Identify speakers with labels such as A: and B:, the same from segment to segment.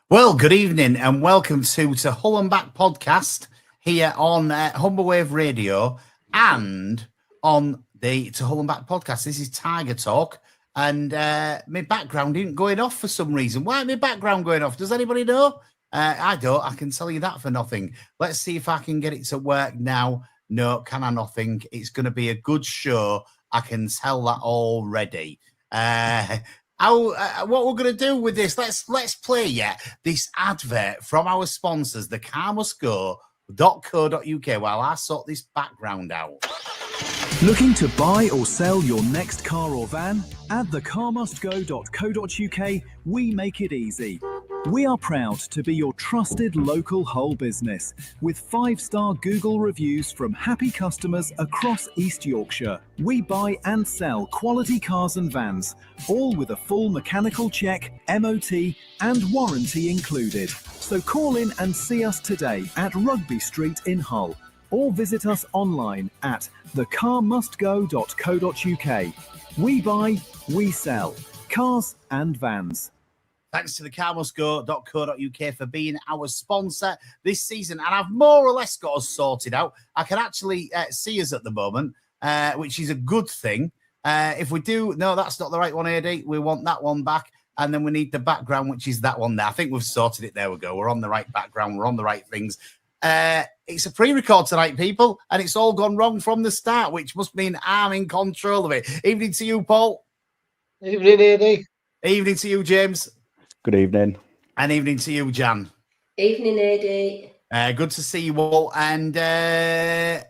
A: Well, good evening and welcome to Hull and Back podcast here on Humber Wave Radio and on the To Hull and Back podcast. This is Tiger Talk, and my background isn't going off for some reason. Why is my background going off? Does anybody know? I don't. I can tell you that for nothing. Let's see if I can get it to work now. No, can I not think? It's going to be a good show. I can tell that already. What we're going to do with this, let's play this advert from our sponsors, the carmusgo.co.uk, while I sort this background out.
B: Looking to buy or sell your next car or van? At thecarmustgo.co.uk, we make it easy. We are proud to be your trusted local Hull business with 5-star Google reviews from happy customers across East Yorkshire. We buy and sell quality cars and vans, all with a full mechanical check, MOT and warranty included. So call in and see us today at Rugby Street in Hull, or visit us online at thecarmustgo.co.uk. We buy, we sell cars and vans.
A: Thanks to the carmusgo.co.uk for being our sponsor this season. And I've more or less got us sorted out. I can actually see us at the moment, which is a good thing. If we do, no, that's not the right one, Adey. We want that one back. And then we need the background, which is that one there. I think we've sorted it. There we go. We're on the right background. We're on the right things. It's a pre-record tonight, people, and it's all gone wrong from the start, which must mean I'm in control of it. Evening to you, Paul.
C: Evening, Adey.
A: Evening to you, James.
D: Good evening.
A: And evening to you, Jan.
E: Evening, Adey.
A: Good to see you all. And a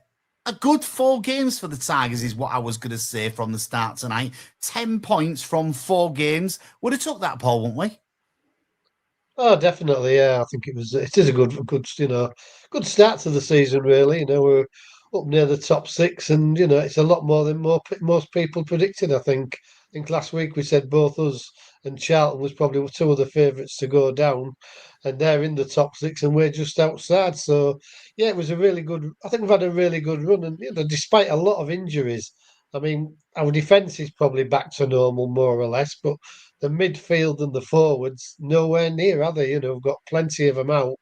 A: good 4 games for the Tigers is what I was going to say from the start tonight. 10 points from 4 games. Would have took that, Paul, wouldn't we?
C: Oh, definitely. Yeah, I think it is a good good start to the season. Really, we're up near the top 6, and it's a lot more than most people predicted. I think last week we said both us and Charlton was probably 2 of the favourites to go down, and they're in the top 6, and we're just outside. So yeah, it was a really good. I think we've had a really good run, and despite a lot of injuries, I mean, our defence is probably back to normal more or less, but the midfield and the forwards nowhere near, are they? We've got plenty of them out,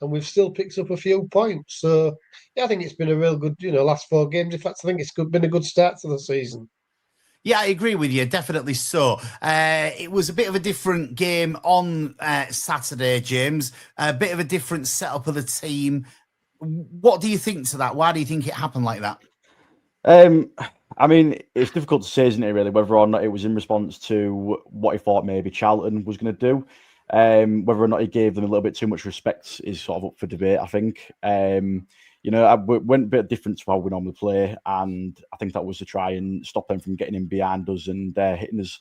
C: and we've still picked up a few points. So yeah, I think it's been a real good, last 4 games. In fact, I think it's been a good start to the season.
A: Yeah, I agree with you. Definitely so. It was a bit of a different game on Saturday, James. A bit of a different setup of the team. What do you think to that? Why do you think it happened like that?
D: I mean, it's difficult to say, isn't it, really, whether or not it was in response to what he thought maybe Charlton was going to do. Whether or not he gave them a little bit too much respect is sort of up for debate, I think. I went a bit different to how we normally play, and I think that was to try and stop them from getting in behind us and hitting us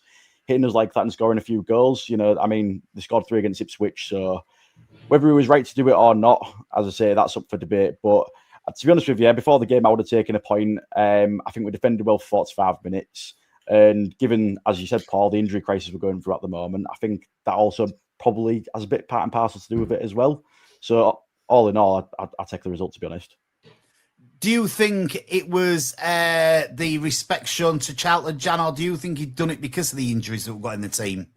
D: like that and scoring a few goals. I mean, they scored 3 against Ipswich, so whether he was right to do it or not, as I say, that's up for debate. But to be honest with you, before the game, I would have taken a point. I think we defended well for 45 minutes. And given, as you said, Paul, the injury crisis we're going through at the moment, I think that also probably has a bit part and parcel to do with it as well. So all in all, I take the result, to be honest.
A: Do you think it was the respect shown to Charlton, Jan, or do you think he'd done it because of the injuries that we've got in the team?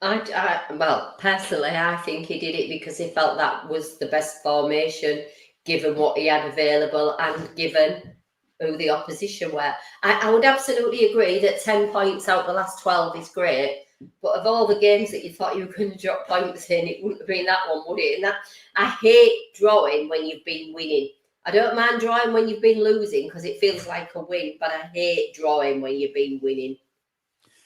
E: Well, personally, I think he did it because he felt that was the best formation, given what he had available and given who the opposition were. I would absolutely agree that 10 points out the last 12 is great, but of all the games that you thought you were going to drop points in, it wouldn't have been that one, would it? And that, I hate drawing when you've been winning. I don't mind drawing when you've been losing because it feels like a win, but I hate drawing when you've been winning.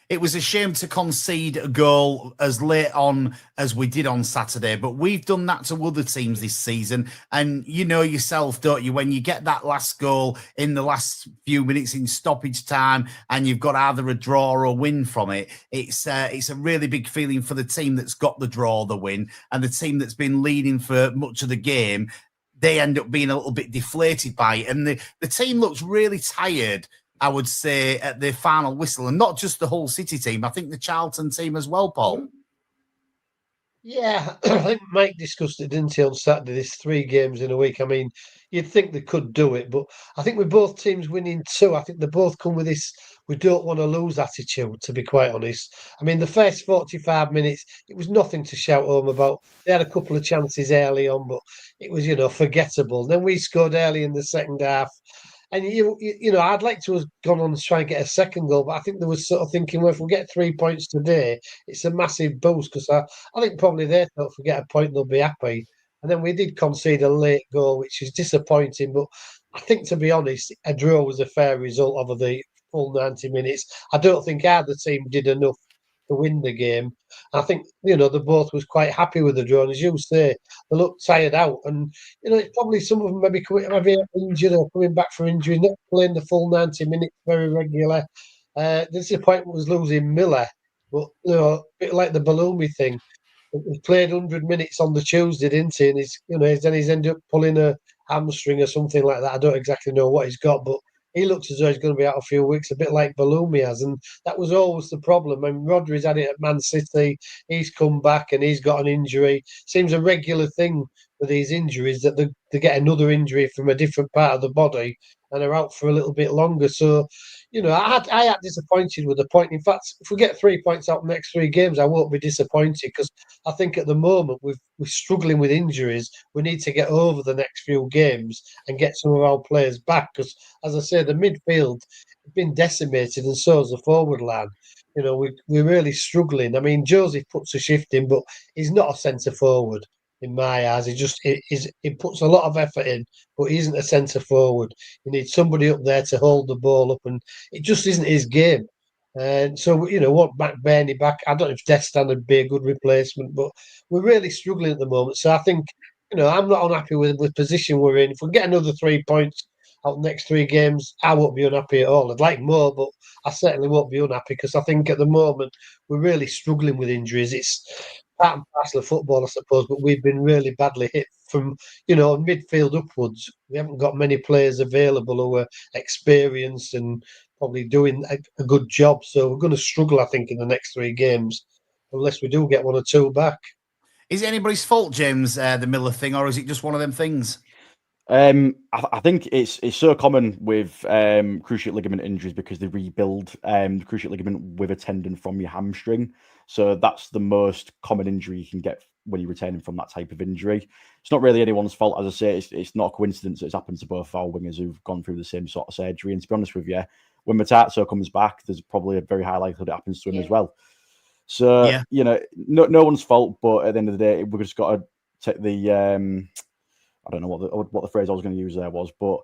A: It was a shame to concede a goal as late on as we did on Saturday, but we've done that to other teams this season. And you know yourself, don't you, when you get that last goal in the last few minutes in stoppage time and you've got either a draw or a win from it, it's a really big feeling for the team that's got the draw or the win, and the team that's been leading for much of the game, they end up being a little bit deflated by it. And the team looks really tired, I would say, at the final whistle, and not just the Hull City team. I think the Charlton team as well, Paul.
C: Yeah, I think Mike discussed it, didn't he, on Saturday, this 3 games in a week. I mean, you'd think they could do it, but I think with both teams winning 2, I think they both come with we don't want to lose attitude, to be quite honest. I mean, the first 45 minutes, it was nothing to shout home about. They had a couple of chances early on, but it was, forgettable. Then we scored early in the second half. And I'd like to have gone on to try and get a second goal, but I think there was sort of thinking, well, if we get 3 points today, it's a massive boost because I think probably they thought if we get a point, they'll be happy. And then we did concede a late goal, which is disappointing. But I think, to be honest, a draw was a fair result over the full 90 minutes. I don't think either team did enough to win the game. I think, they both was quite happy with the draw. And as you say, they looked tired out. And, it's probably some of them maybe injured or coming back from injury, not playing the full 90 minutes very regular. The disappointment was losing Miller. But, a bit like the Balumi thing. He played 100 minutes on the Tuesday, didn't he? And he's ended up pulling a hamstring or something like that. I don't exactly know what he's got, but he looks as though he's going to be out a few weeks, a bit like Balumi has. And that was always the problem. I mean, Rodri's had it at Man City. He's come back and he's got an injury. Seems a regular thing with these injuries that they get another injury from a different part of the body and are out for a little bit longer. So, I had disappointed with the point. In fact, if we get 3 points out the next 3 games, I won't be disappointed because I think at the moment we're struggling with injuries. We need to get over the next few games and get some of our players back because, as I say, the midfield has been decimated and so has the forward line. We're really struggling. I mean, Joseph puts a shift in, but he's not a centre forward in my eyes. He puts a lot of effort in, but he isn't a centre forward. You need somebody up there to hold the ball up, and it just isn't his game. And so, want McBurney back. I don't know if Destan would be a good replacement, but we're really struggling at the moment. So I think, I'm not unhappy with the position we're in. If we get another 3 points out the next 3 games, I won't be unhappy at all. I'd like more, but I certainly won't be unhappy because I think at the moment we're really struggling with injuries. It's part and parcel of football, I suppose, but we've been really badly hit from, midfield upwards. We haven't got many players available who are experienced and probably doing a good job. So we're going to struggle, I think, in the next 3 games, unless we do get 1 or 2 back.
A: Is it anybody's fault, James, the Miller thing, or is it just one of them things?
D: I think it's so common with cruciate ligament injuries because they rebuild the cruciate ligament with a tendon from your hamstring. So that's the most common injury you can get when you're returning from that type of injury. It's not really anyone's fault, as I say. It's not a coincidence that it's happened to both our wingers who've gone through the same sort of surgery. And to be honest with you, when Matazzo comes back, there's probably a very high likelihood it happens to him as well. So, no one's fault, but at the end of the day, we've just got to take the... I don't know what the phrase I was going to use there was, but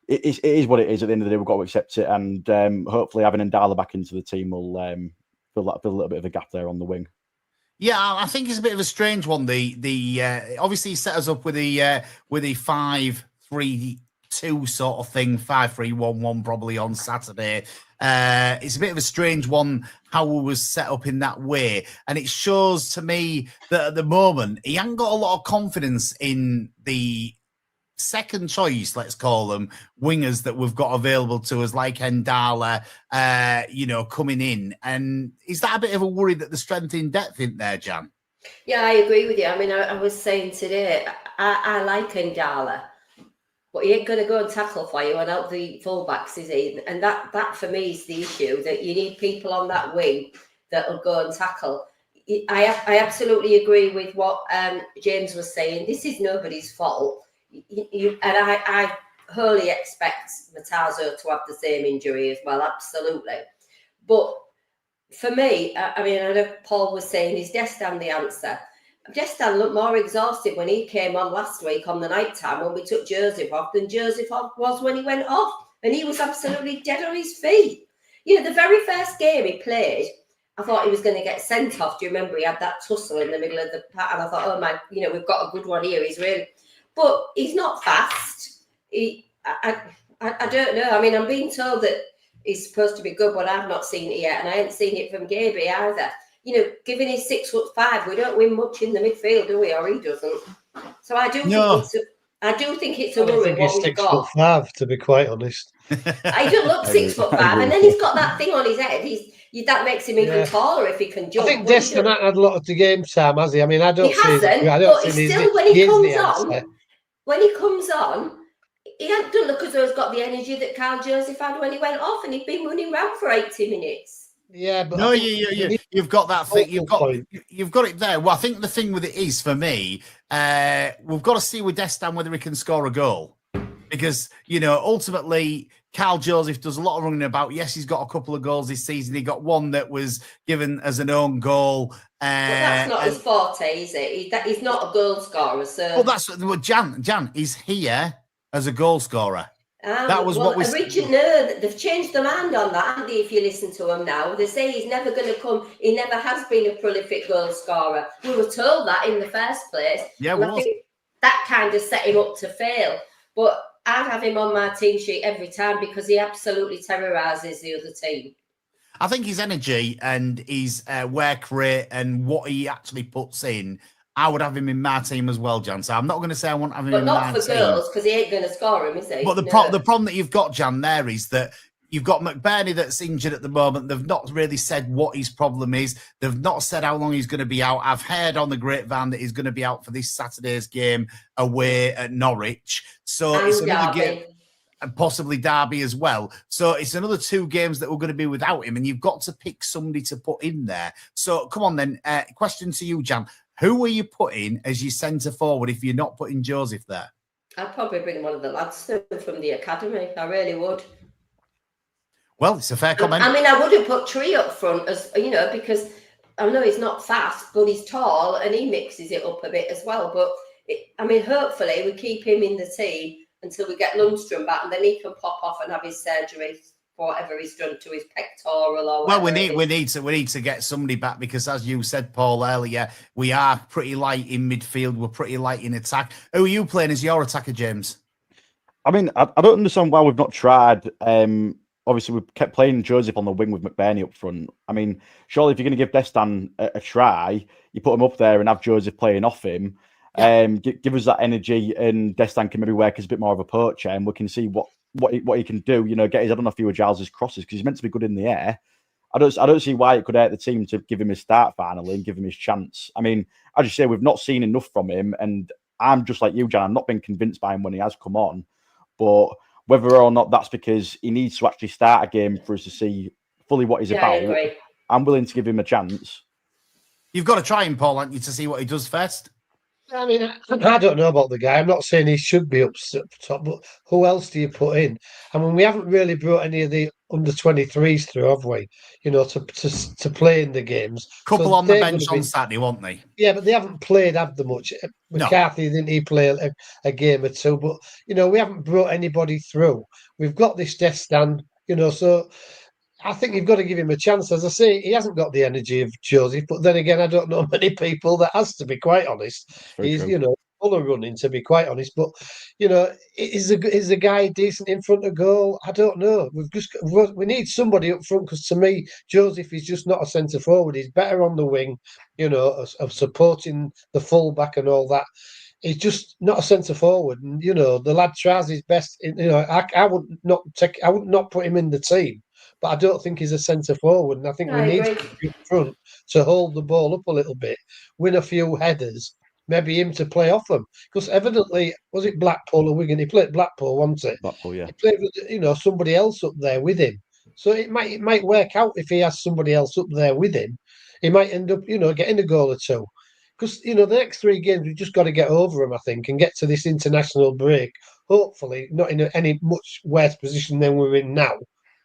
D: it is what it is. At the end of the day, we've got to accept it, and hopefully having Ndala back into the team will fill a little bit of a gap there on the wing.
A: Yeah, I think it's a bit of a strange one. The obviously he set us up with a 5-3-2 sort of thing, 5-3-1-1 probably on Saturday. It's a bit of a strange one how we was set up in that way, and it shows to me that at the moment he hasn't got a lot of confidence in the second choice, let's call them, wingers that we've got available to us, like Ndala, coming in. And is that a bit of a worry that the strength in depth in there, Jan?
E: Yeah, I agree with you. I mean, I was saying today, I like Ndala, but he ain't going to go and tackle for you and help the fullbacks, is he? And that for me is the issue, that you need people on that wing that will go and tackle. I absolutely agree with what James was saying. This is nobody's fault. I wholly expect Matazzo to have the same injury as well, absolutely. But for me, I mean, I know Paul was saying, is Destan the answer? Destan looked more exhausted when he came on last week on the night time when we took Joseph off than Joseph was when he went off. And he was absolutely dead on his feet. The very first game he played, I thought he was going to get sent off. Do you remember he had that tussle in the middle of the pack? And I thought, oh my, we've got a good one here. He's really... But he's not fast. I don't know. I mean, I'm being told that he's supposed to be good, but I've not seen it yet. And I haven't seen it from Gaby either. Given he's 6'5", we don't win much in the midfield, do we? Or he doesn't. So I do think it's a worry what we've got.
C: 6'5", to be quite honest.
E: He doesn't look 6'5", and then he's got that thing on his head. That makes him even taller if he can jump.
C: I think Destin hasn't had a lot of the game time, has he? I mean, I don't.
E: He hasn't. But still, when he comes on, doesn't look as though he's got the energy that Carl Joseph had when he went off, and he'd been running around for 80 minutes.
C: Yeah, but
A: No,
C: I think
A: you've got that thing.
C: Point.
A: You've got it there. Well, I think the thing with it is, for me, we've got to see with Destan whether he can score a goal, because ultimately Carl Joseph does a lot of running about. Yes, he's got a couple of goals this season. He got one that was given as an own goal.
E: But that's not his forte, is it? He's not a goal scorer. So,
A: well, that's what Jan. He's here as a goal scorer. That was what we.
E: No, they've changed their mind on that, haven't they? If you listen to them now, they say he's never going to come. He never has been a prolific goal scorer. We were told that in the first place.
A: Yeah,
E: I think that kind of set him up to fail. But I'd have him on my team sheet every time because he absolutely terrorises the other team.
A: I think his energy and his work rate and what he actually puts in, I would have him in my team as well, Jan. So I'm not going to say I won't have him in my team.
E: But not for goals, because he ain't going to score him, is he?
A: But the problem that you've got, Jan, there is that you've got McBurney that's injured at the moment. They've not really said what his problem is. They've not said how long he's going to be out. I've heard on the grapevine that he's going to be out for this Saturday's game away at Norwich. So
E: and
A: it's another
E: Derby.
A: game. And possibly Derby as well. So it's another 2 games that we're going to be without him, and you've got to pick somebody to put in there. So come on then. Question to you, Jan. Who are you putting as your centre forward if you're not putting Joseph there?
E: I'd probably bring one of the lads from the academy. I really would.
A: Well, it's a fair comment.
E: I mean, I wouldn't put Tree up front, as because I know he's not fast, but he's tall and he mixes it up a bit as well. But hopefully we keep him in the team until we get Lundstrom back, and then he can pop off and have his surgery for whatever he's done to his pectoral or whatever.
A: Well, we need to get somebody back because, as you said, Paul, earlier, we are pretty light in midfield. We're pretty light in attack. Who are you playing as your attacker, James?
D: I mean, I don't understand why we've not tried. Obviously, we kept playing Joseph on the wing with McBurney up front. I mean, surely if you're going to give Destan a try, you put him up there and have Joseph playing off him. Yeah. Give us that energy, and Destan can maybe work as a bit more of a poacher, and we can see what he can do. Get his head on a few of Giles's crosses because he's meant to be good in the air. I don't see why it could hurt the team to give him his start finally and give him his chance. I mean, as you say, we've not seen enough from him, and I'm just like you, Jan. I've not been convinced by him when he has come on, but whether or not that's because he needs to actually start a game for us to see fully what he's about, I'm willing to give him a chance.
A: You've got to try him, Paul, haven't you, to see what he does first?
C: I mean, I don't know about the guy. I'm not saying he should be up top, but who else do you put in? I mean, we haven't really brought any of the under-23s through, have we? To play in the games.
A: Couple on the bench on Saturday, won't they?
C: Yeah, but they haven't played that much. McCarthy, didn't he play a game or two? But, we haven't brought anybody through. We've got this Destan, so I think you've got to give him a chance. As I say, he hasn't got the energy of Joseph, but then again, I don't know many people that has, to be quite honest. He's, full of running, to be quite honest. But, is the guy decent in front of goal? I don't know. We need somebody up front because to me, Joseph is just not a centre forward. He's better on the wing, of supporting the full-back and all that. He's just not a centre forward, and the lad tries his best. I would not put him in the team. But I don't think he's a centre forward, and I think we need to up front to hold the ball up a little bit, win a few headers, maybe him to play off them. Because evidently, was it Blackpool or Wigan? He played Blackpool, wasn't it?
D: Blackpool, yeah.
C: He played with somebody else up there with him, so it might work out if he has somebody else up there with him. He might end up getting a goal or two. Because the next 3 games we've just got to get over them, I think, and get to this international break. Hopefully, not in any much worse position than we're in now.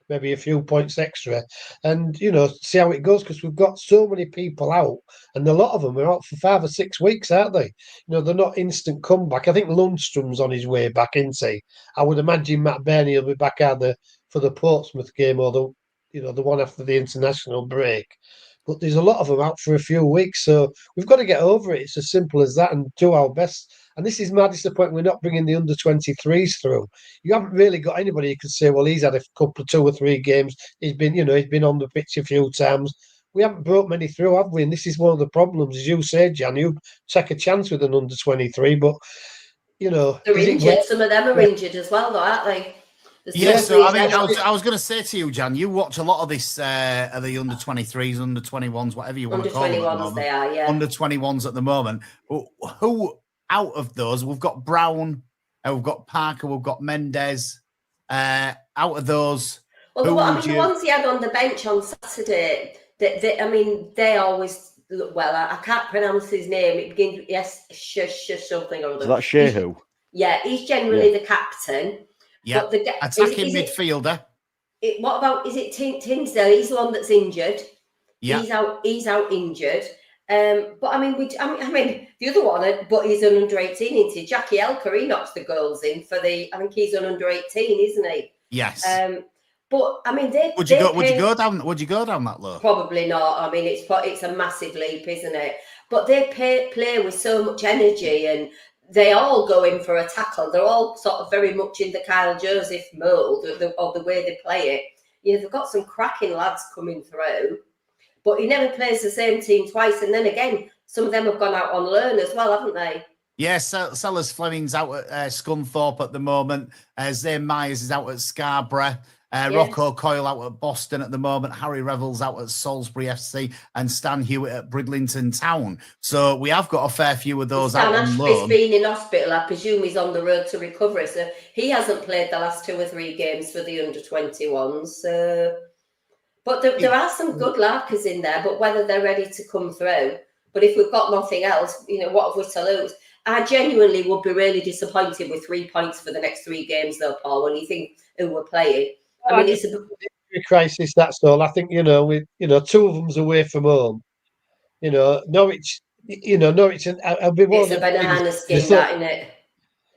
C: Maybe a few points extra, and see how it goes, because we've got so many people out, and a lot of them are out for 5 or 6 weeks, aren't they? They're not instant comeback. I think Lundstrom's on his way back, isn't he? I would imagine Matt Burney will be back either for the Portsmouth game or the one after the international break. But there's a lot of them out for a few weeks, so we've got to get over it. It's as simple as that, and do our best. And this is my disappointment. We're not bringing the under-23s through. You haven't really got anybody you could say, well, he's had a couple of 2 or 3 games. He's been on the pitch a few times. We haven't brought many through, have we? And this is one of the problems, as you said, Jan. You take a chance with an under-23, but
E: they're injured. Some of them are injured as well, though, aren't they?
A: Yeah, so I was going to say to you, Jan, you watch a lot of this, of the under-23s, under-21s, whatever you want to call them.
E: Under-21s, they are, yeah.
A: Under-21s at the moment. Who out of those, we've got Brown, We've got Parker, we've got Mendes. Out of those,
E: Well,
A: who would
E: the
A: you?
E: ones he had on the bench on Saturday, they always look well. I can't pronounce his name. It begins with something or other.
D: So that's Shehu.
E: Yeah, he's generally the captain.
A: Yeah,
E: but the
A: attacking midfielder.
E: What about, is it Tinsdale? He's the one that's injured.
A: Yeah,
E: he's out injured. But I mean, the other one, but he's an under 18, isn't he? Jackie Elker, he knocks the goals in for I think he's an under 18, isn't he?
A: Yes.
E: But I mean, would
A: you go down that low?
E: Probably not. I mean, it's a massive leap, isn't it? But they play with so much energy, and they all go in for a tackle. They're all sort of very much in the Kyle Joseph mould of the way they play it. They've got some cracking lads coming through, but he never plays the same team twice. And then again, some of them have gone out on loan as well, haven't they?
A: Yes, Sellers Fleming's out at Scunthorpe at the moment. Zane Myers is out at Scarborough. Rocco Coyle out at Boston at the moment. Harry Revels out at Salisbury FC, and Stan Hewitt at Bridlington Town. So we have got a fair few of those out on loan.
E: Ashby's been in hospital. I presume he's on the road to recovery. So he hasn't played the last 2 or 3 games for the under-21s. But there are some good larkers in there, but whether they're ready to come through. But if we've got nothing else, what have we to lose? I genuinely would be really disappointed with 3 points for the next 3 games, though, Paul, when you think who we're playing. I mean, it's a
C: crisis, that's all. I think, 2 of them's away from home. Norwich, Norwich, and I'll be one.
E: It's a banana skin, that, isn't it?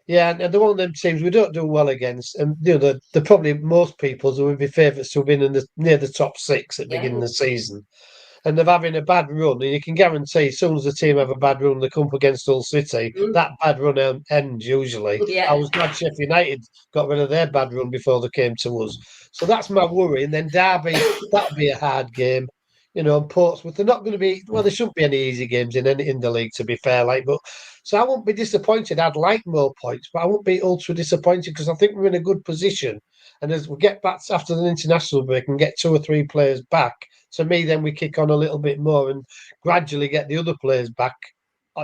C: Yeah, and they're one of them teams we don't do well against, and they're probably most people's who would be favourites to win near the top 6 at the beginning of the season. And they're having a bad run, and you can guarantee as soon as the team have a bad run, they come up against Hull City, that bad run ends usually.
E: Yeah.
C: I was glad Sheffield United got rid of their bad run before they came to us. So that's my worry. And then Derby, that'll be a hard game. And Portsmouth, they're not going to be, well, there shouldn't be any easy games in the league, to be fair. So I won't be disappointed. I'd like more points, but I won't be ultra disappointed because I think we're in a good position. And as we get back after the international break and get 2 or 3 players back, to me, then we kick on a little bit more and gradually get the other players back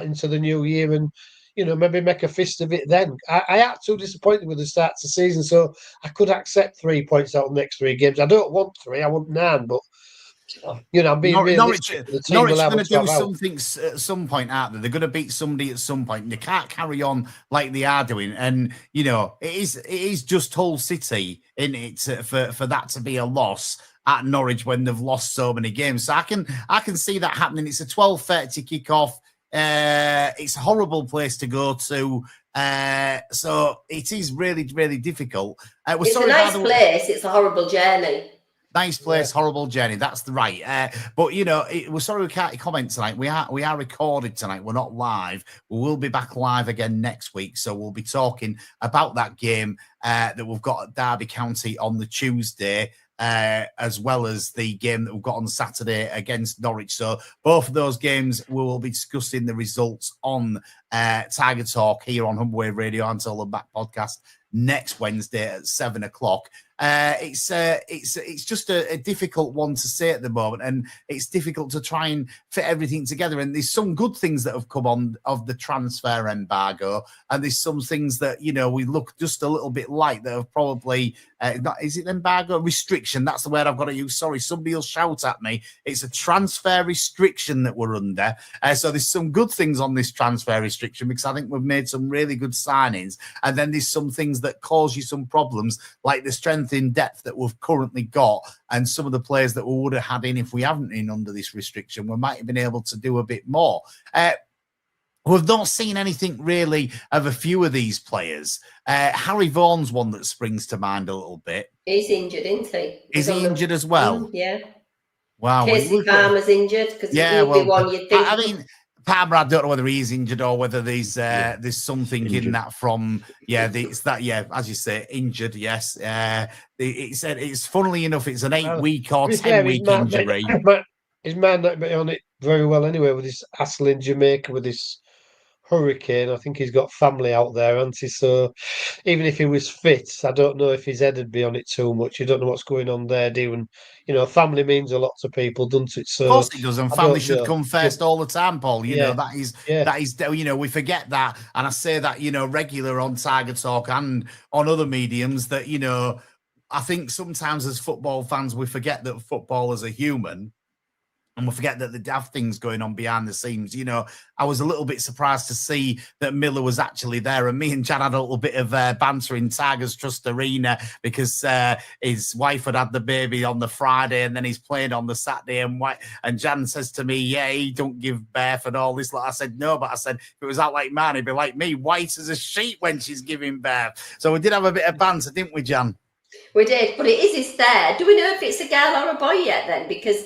C: into the new year and, maybe make a fist of it then. I am too disappointed with the start of the season, so I could accept 3 points out of the next 3 games. I don't want 3, I want 9, but I'm being
A: Norwich are going to do
C: something
A: at some point, aren't they? They're going to beat somebody at some point. They can't carry on like they are doing, and it is just Hull City in it for that to be a loss at Norwich when they've lost so many games. So I can see that happening. It's a 12:30 kickoff. It's a horrible place to go to. So it is really, really difficult.
E: It's a nice place. It's a horrible journey.
A: Nice place, horrible journey. That's the right. But we're sorry we can't comment tonight. We are recorded tonight. We're not live. We will be back live again next week. So we'll be talking about that game that we've got at Derby County on the Tuesday, as well as the game that we've got on Saturday against Norwich. So both of those games we will be discussing the results on Tiger Talk here on Humberwave Radio until the back podcast next Wednesday at 7 o'clock. It's just a difficult one to say at the moment, and it's difficult to try and fit everything together. And there's some good things that have come on of the transfer embargo, and there's some things that we look just a little bit like that have probably not. Is it embargo? Restriction? That's the word I've got to use. Sorry, somebody will shout at me. It's a transfer restriction that we're under. So there's some good things on this transfer restriction because I think we've made some really good signings, and then there's some things that cause you some problems, like the strength in depth that we've currently got, and some of the players that we would have had in if we haven't been under this restriction. We might have been able to do a bit more. We've not seen anything really of a few of these players. Harry Vaughan's one that springs to mind a little bit.
E: He's injured, isn't he?
A: Is he injured as well?
E: Yeah.
A: Wow.
E: Casey Palmer's injured because he'd be one you'd think.
A: I mean, Palmer, I don't know whether he's injured or whether there's something injured in that from as you say, injured. Yes, it's funnily enough, it's an 8-week or 10-week injury.
C: His man not be on it very well anyway with his hassle in Jamaica with his hurricane. I think he's got family out there, hasn't he? So even if he was fit, I don't know if his head would be on it too much. You don't know what's going on there, do you? And family means a lot to people, doesn't it?
A: Of
C: So
A: course it does, and
C: I
A: family
C: don't
A: should
C: know.
A: come first all the time, Paul.
C: Yeah, yeah.
A: That is we forget that, and I say that regular on Tiger Talk and on other mediums that I think sometimes as football fans we forget that footballers are human. And we forget that they have things going on behind the scenes. I was a little bit surprised to see that Miller was actually there. And me and Jan had a little bit of banter in Tigers Trust Arena because his wife had the baby on the Friday and then he's playing on the Saturday. And Jan says to me, yeah, he don't give birth and all this. I said, no, but I said, if it was out like mine, he'd be like me, white as a sheet when she's giving birth. So we did have a bit of banter, didn't we, Jan?
E: We did, but it is his there. Do we know if it's a girl or a boy yet then? Because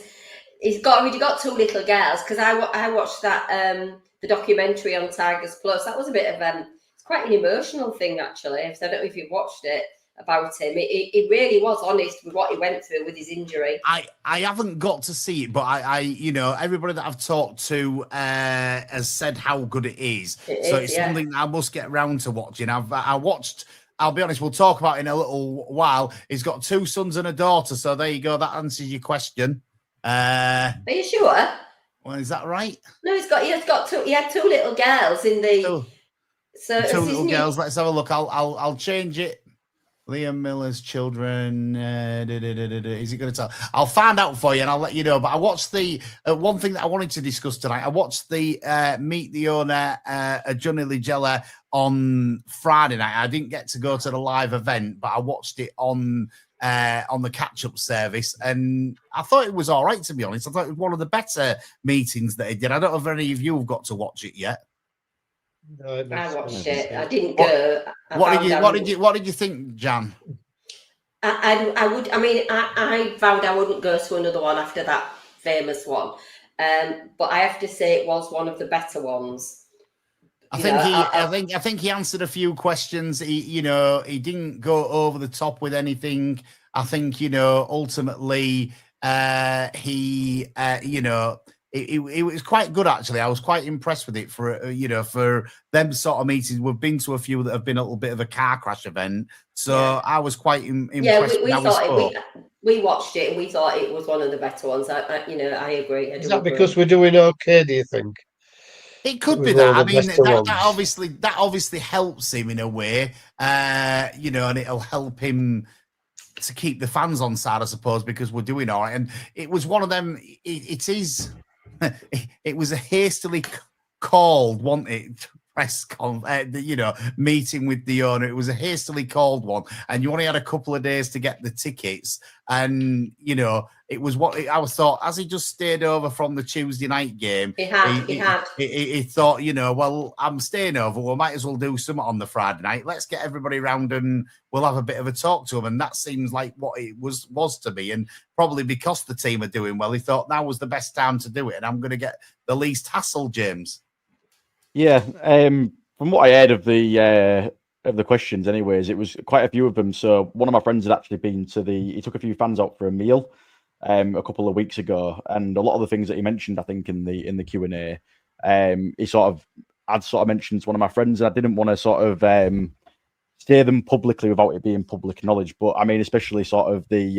E: he's already got two little girls. Because I watched that the documentary on Tigers Plus. That was a bit of it's quite an emotional thing actually. I don't know if you've watched it about him. It really was honest with what he went through with his injury.
A: I haven't got to see it, but I everybody that I've talked to has said how good it is. It's something that I must get around to watching. I watched. I'll be honest, we'll talk about it in a little while. He's got 2 sons and a daughter, so there you go. That answers your question.
E: Are you sure?
A: Well, is that right?
E: No, he had 2 little girls in the. So
A: 2 little girls. Let's have a look. I'll change it. Liam Miller's children. Is it going to tell? I'll find out for you and I'll let you know. But I watched the one thing that I wanted to discuss tonight. I watched the Meet the Owner, Johnny Ligella on Friday night. I didn't get to go to the live event, but I watched it on the catch-up service, and I thought it was all right, to be honest. I thought it was one of the better meetings that he did. I don't know if any of you have got to watch it yet.
C: No,
E: I watched it. I didn't go.
A: What did you think, Jan?
E: I vowed I wouldn't go to another one after that famous one. But I have to say it was one of the better ones.
A: I think he answered a few questions. He didn't go over the top with anything. I think ultimately it was quite good, actually. I was quite impressed with it for them sort of meetings. We've been to a few that have been a little bit of a car crash event, so I was quite impressed.
E: We watched it and we thought it was one of the better ones. I agree.
C: Is that because we're doing okay? Do you think?
A: It could be that. I mean, that obviously helps him in a way, and it'll help him to keep the fans on side, I suppose, because we're doing all right. And it was one of them. It was a hastily called, wasn't it? Press meeting with the owner. It was a hastily called one, and you only had a couple of days to get the tickets. And it was what I thought. As he just stayed over from the Tuesday night game, he thought, well, I'm staying over. We might as well do something on the Friday night. Let's get everybody round and we'll have a bit of a talk to him. And that seems like what it was to be. And probably because the team are doing well, he thought now was the best time to do it. And I'm going to get the least hassle, James.
D: Yeah, from what I heard of the questions, anyways, it was quite a few of them. So one of my friends had actually been he took a few fans out for a meal a couple of weeks ago, and a lot of the things that he mentioned, I think in the Q&A, I'd mentioned to one of my friends, and I didn't want to sort of say them publicly without it being public knowledge. But I mean, especially sort of the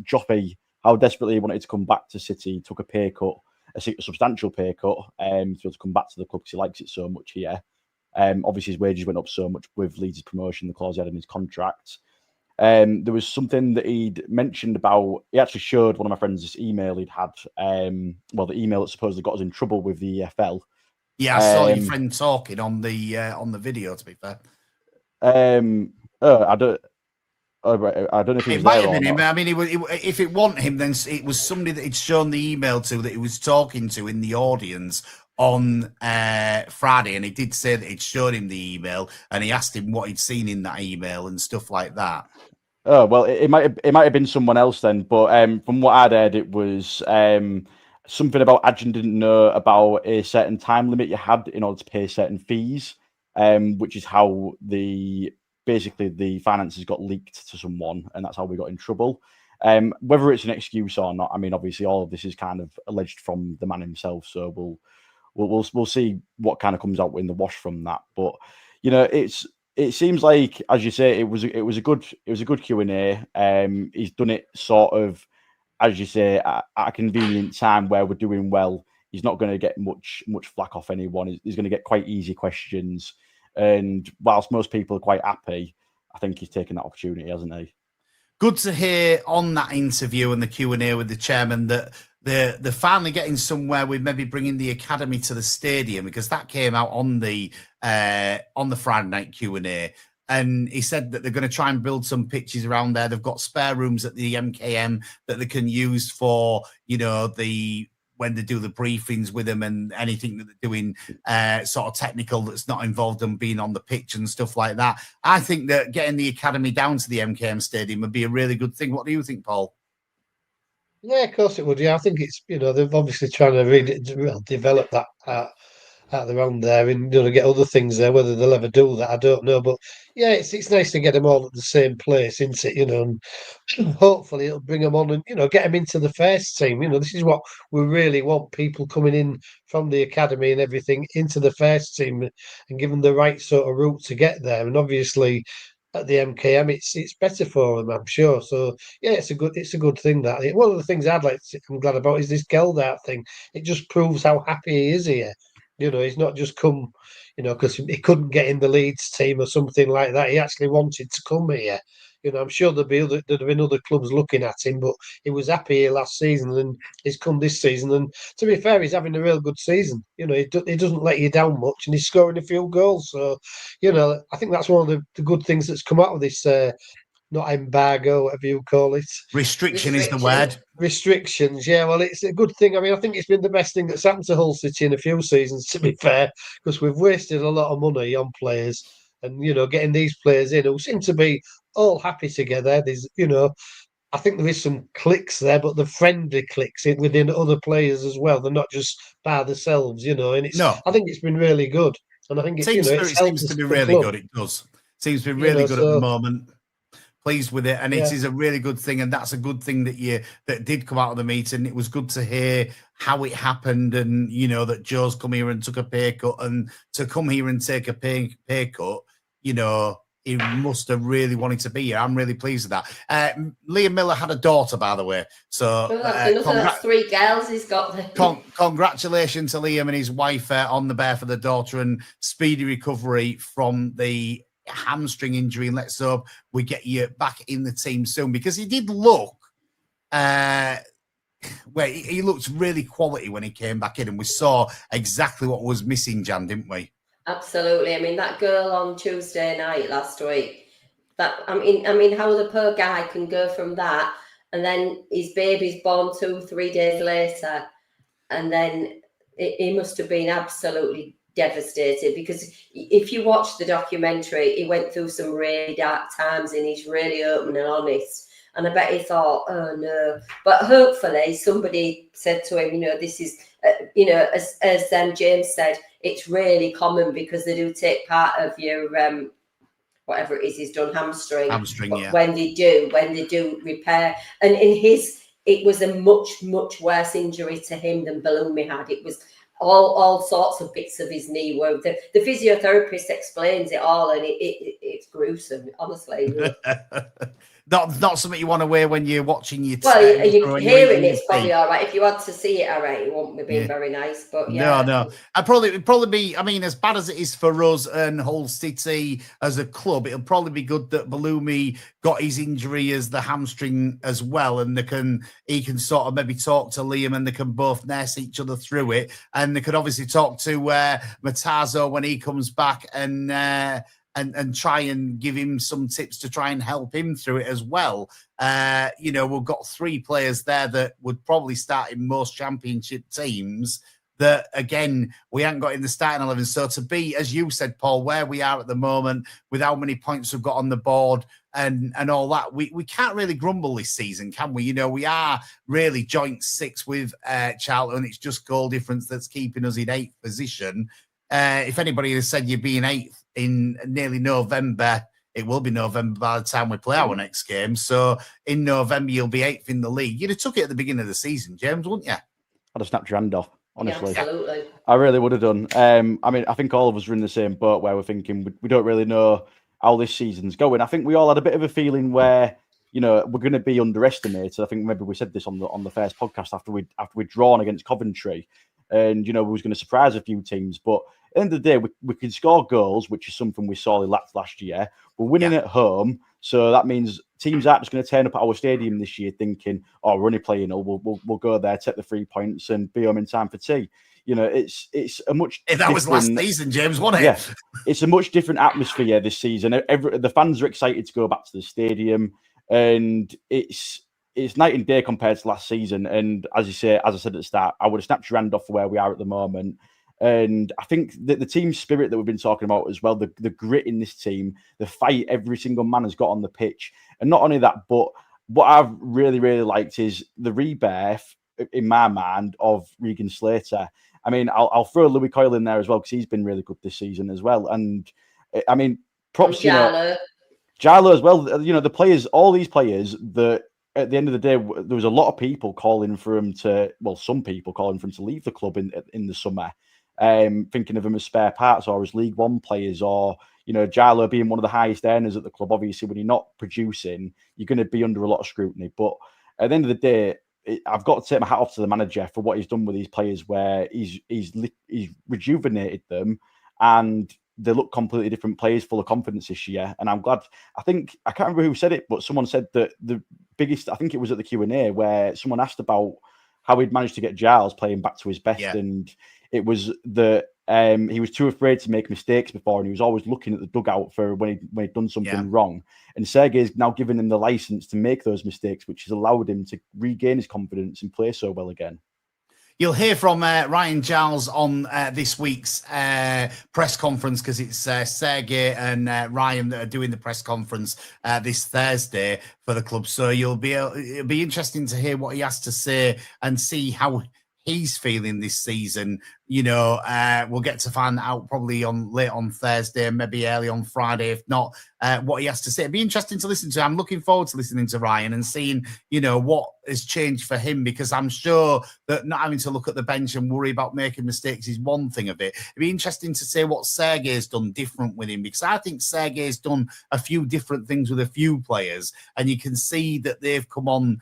D: Joffy, how desperately he wanted to come back to City, took a pay cut. A substantial pay cut to come back to the club because he likes it so much here. Obviously, his wages went up so much with Leeds' promotion, the clause he had in his contract. There was something that he'd mentioned about. He actually showed one of my friends this email he'd had. The email that supposedly got us in trouble with the EFL.
A: Yeah, I saw your friend talking on the video. To be fair,
D: I don't know if
A: it might have been him. I mean, if it wasn't him, then it was somebody that he'd shown the email to that he was talking to in the audience on Friday, and he did say that he'd shown him the email, and he asked him what he'd seen in that email and stuff like that.
D: Oh well, it might have been someone else then, but from what I'd heard, it was something about Adrian didn't know about a certain time limit you had in order to pay certain fees, which is how basically the finances got leaked to someone, and that's how we got in trouble. Whether it's an excuse or not, I mean, obviously all of this is kind of alleged from the man himself, so we'll see what kind of comes out in the wash from that. But it seems like, as you say, it was a good Q&A. He's done it sort of, as you say, at a convenient time where we're doing well. He's not going to get much flack off anyone. He's going to get quite easy questions. And whilst most people are quite happy, I think he's taken that opportunity, hasn't he?
A: Good to hear on that interview and the Q&A with the chairman that they're finally getting somewhere with maybe bringing the academy to the stadium, because that came out on the Friday night Q&A. And he said that they're going to try and build some pitches around there. They've got spare rooms at the MKM that they can use for, when they do the briefings with them and anything that they're doing sort of technical that's not involved them being on the pitch and stuff like that. I think that getting the academy down to the MKM stadium would be a really good thing. What do you think, Paul?
C: Yeah, of course it would. Yeah, I think it's, they've obviously trying to develop that out around there and get other things there. Whether they'll ever do that, I don't know. But yeah, it's nice to get them all at the same place, isn't it? And hopefully it'll bring them on and get them into the first team. This is what we really want: people coming in from the academy and everything into the first team and give them the right sort of route to get there. And obviously, at the MKM, it's better for them, I'm sure. So yeah, it's a good thing. That one of the things I'm glad about is this Geldart thing. It just proves how happy he is here. He's not just come, because he couldn't get in the Leeds team or something like that. He actually wanted to come here. I'm sure there'd have been other clubs looking at him, but he was happy here last season and he's come this season. And to be fair, he's having a real good season. He doesn't let you down much, and he's scoring a few goals. So, I think that's one of the good things that's come out of this. Not embargo, whatever you call it.
A: Restriction is the word.
C: Restrictions, yeah. Well, it's a good thing. I mean, I think it's been the best thing that's happened to Hull City in a few seasons, to be fair, because we've wasted a lot of money on players, and getting these players in who seem to be all happy together. There's, I think there is some cliques there, but the friendly cliques within other players as well. They're not just by themselves, and it's. No. I think it's been really good, and I think
A: it seems to be really good. It does. Seems to be really good at the moment. Pleased with it, and it is a really good thing, and that's a good thing that did come out of the meeting. It was good to hear how it happened, and that Joe's come here and took a pay cut, and to come here and take a pay cut, he must have really wanted to be here. I'm really pleased with that. Liam Miller had a daughter, by the way, so
E: that's 3 girls he's got there.
A: Congratulations to Liam and his wife on the bear for the daughter, and speedy recovery from the hamstring injury, and let's hope we get you back in the team soon, because he did look he looked really quality when he came back in, and we saw exactly what was missing, Jan, didn't we?
E: Absolutely. I mean, that girl on Tuesday night last week, I mean how the poor guy can go from that, and then his baby's born 2-3 days later, and then he must have been absolutely devastated, because if you watch the documentary, he went through some really dark times and he's really open and honest, and I bet he thought, oh no, but hopefully somebody said to him, this is as James said, it's really common, because they do take part of your whatever it is he's done, hamstring, yeah. when they do repair, and in his, it was a much worse injury to him than Balumi had. It was all sorts of bits of his knee where the physiotherapist explains it all, and it's gruesome, honestly.
A: Not something you want to wear when you're watching your.
E: Well, you're hearing it's probably all right. If you had to see it, all right, it won't be being very nice. But yeah,
A: no. I'd probably be. I mean, as bad as it is for us and Hull City as a club, it'll probably be good that Balumi got his injury as the hamstring as well, and he can sort of maybe talk to Liam, and they can both nurse each other through it, and they could obviously talk to Matazo when he comes back, and try and give him some tips to try and help him through it as well. We've got 3 players there that would probably start in most championship teams that, again, we haven't got in the starting 11. So to be, as you said, Paul, where we are at the moment, with how many points we've got on the board and all that, we can't really grumble this season, can we? We are really joint 6 with Charlton. It's just goal difference that's keeping us in 8th position. If anybody has said you're being 8th in nearly November, it will be November by the time we play our next game. So in November, you'll be 8th in the league. You'd have took it at the beginning of the season, James, wouldn't you?
D: I'd have snapped your hand off, honestly.
E: Yeah, absolutely.
D: I really would have done. I mean, I think all of us are in the same boat where we're thinking we don't really know how this season's going. I think we all had a bit of a feeling where, we're going to be underestimated. I think maybe we said this on the first podcast after we'd drawn against Coventry, and we was going to surprise a few teams. But at the end of the day, we could score goals, which is something we sorely lacked last year. We're winning at home, so that means teams aren't just going to turn up at our stadium this year thinking, "Oh, we're only playing. We'll go there, take the 3 points, and be home in time for tea." It's a much
A: That was last season, James, wasn't it?
D: Yeah, it's a much different atmosphere this season. The fans are excited to go back to the stadium, and it's night and day compared to last season. And as I said at the start, I would have snapped your hand off for where we are at the moment. And I think that the team spirit that we've been talking about as well, the grit in this team, the fight every single man has got on the pitch. And not only that, but what I've really, really liked is the rebirth, in my mind, of Regan Slater. I mean, I'll throw Louis Coyle in there as well because he's been really good this season as well. And I mean, props, Jarlo as well. The players, all these players that at the end of the day, there was a lot of people calling for him some people calling for him to leave the club in the summer, thinking of him as spare parts or as League One players, or Jarlo being one of the highest earners at the club. Obviously, when you're not producing, you're going to be under a lot of scrutiny. But at the end of the day, I've got to take my hat off to the manager for what he's done with these players, where he's rejuvenated them, and they look completely different players, full of confidence this year. And I'm glad. I can't remember who said it, but someone said that the biggest, I think it was at the Q&A, where someone asked about how he'd managed to get Giles playing back to his best, and it was that he was too afraid to make mistakes before, and he was always looking at the dugout for when he'd done something wrong. And Sergei's now given him the license to make those mistakes, which has allowed him to regain his confidence and play so well again.
A: You'll hear from Ryan Giles on this week's press conference, because it's Sergei and Ryan that are doing the press conference this Thursday for the club. So it'll be interesting to hear what he has to say and see how he's feeling this season. We'll get to find out probably late on Thursday, maybe early on Friday, if not, what he has to say. It'd be interesting to listen to. I'm looking forward to listening to Ryan and seeing, what has changed for him, because I'm sure that not having to look at the bench and worry about making mistakes is one thing of it. It'd be interesting to see what Sergei's done different with him, because I think Sergei's done a few different things with a few players, and you can see that they've come on,